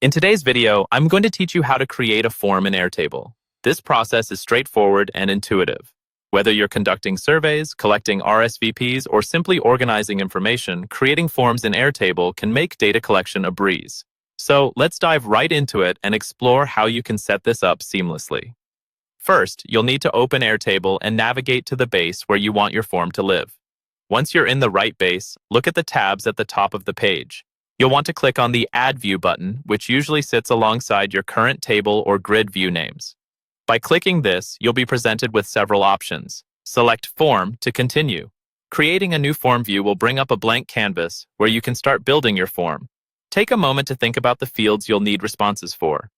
In today's video, I'm going to teach you how to create a form in Airtable. This process is straightforward and intuitive. Whether you're conducting surveys, collecting RSVPs, or simply organizing information, creating forms in Airtable can make data collection a breeze. So let's dive right into it and explore how you can set this up seamlessly. First, you'll need to open Airtable and navigate to the base where you want your form to live. Once you're in the right base, look at the tabs at the top of the page. You'll want to click on the Add View button, which usually sits alongside your current table or grid view names. By clicking this, you'll be presented with several options. Select Form to continue. Creating a new form view will bring up a blank canvas where you can start building your form. Take a moment to think about the fields you'll need responses for.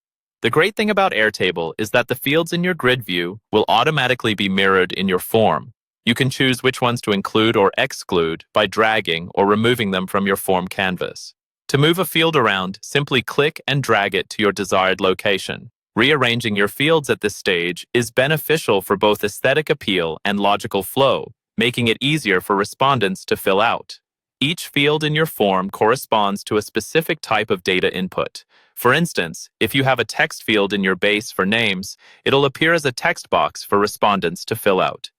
The great thing about Airtable is that the fields in your grid view will automatically be mirrored in your form. You can choose which ones to include or exclude by dragging or removing them from your form canvas. To move a field around, simply click and drag it to your desired location. Rearranging your fields at this stage is beneficial for both aesthetic appeal and logical flow, making it easier for respondents to fill out. Each field in your form corresponds to a specific type of data input. For instance, if you have a text field in your base for names, it'll appear as a text box for respondents to fill out.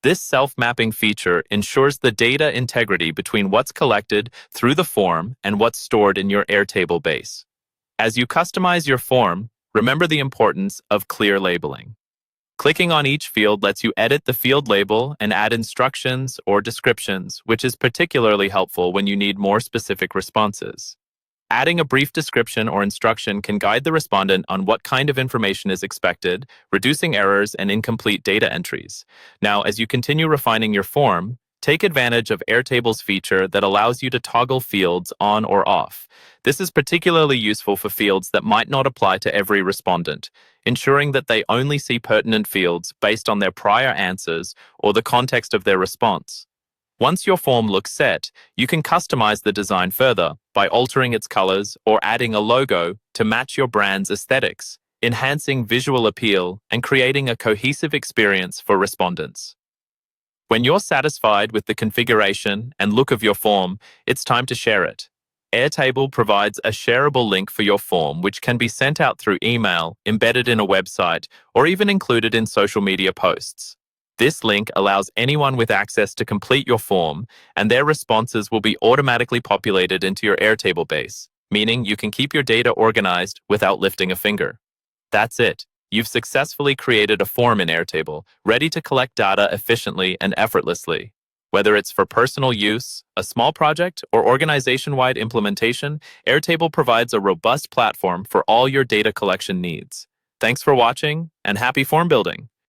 This self-mapping feature ensures the data integrity between what's collected through the form and what's stored in your Airtable base. As you customize your form, remember the importance of clear labeling. Clicking on each field lets you edit the field label and add instructions or descriptions, which is particularly helpful when you need more specific responses. Adding a brief description or instruction can guide the respondent on what kind of information is expected, reducing errors and incomplete data entries. Now, as you continue refining your form, take advantage of Airtable's feature that allows you to toggle fields on or off. This is particularly useful for fields that might not apply to every respondent, ensuring that they only see pertinent fields based on their prior answers or the context of their response. Once your form looks set, you can customize the design further by altering its colors or adding a logo to match your brand's aesthetics, enhancing visual appeal and creating a cohesive experience for respondents. When you're satisfied with the configuration and look of your form, it's time to share it. Airtable provides a shareable link for your form, which can be sent out through email, embedded in a website, or even included in social media posts. This link allows anyone with access to complete your form, and their responses will be automatically populated into your Airtable base, meaning you can keep your data organized without lifting a finger. That's it. You've successfully created a form in Airtable, ready to collect data efficiently and effortlessly. Whether it's for personal use, a small project, or organization-wide implementation, Airtable provides a robust platform for all your data collection needs. Thanks for watching, and happy form building!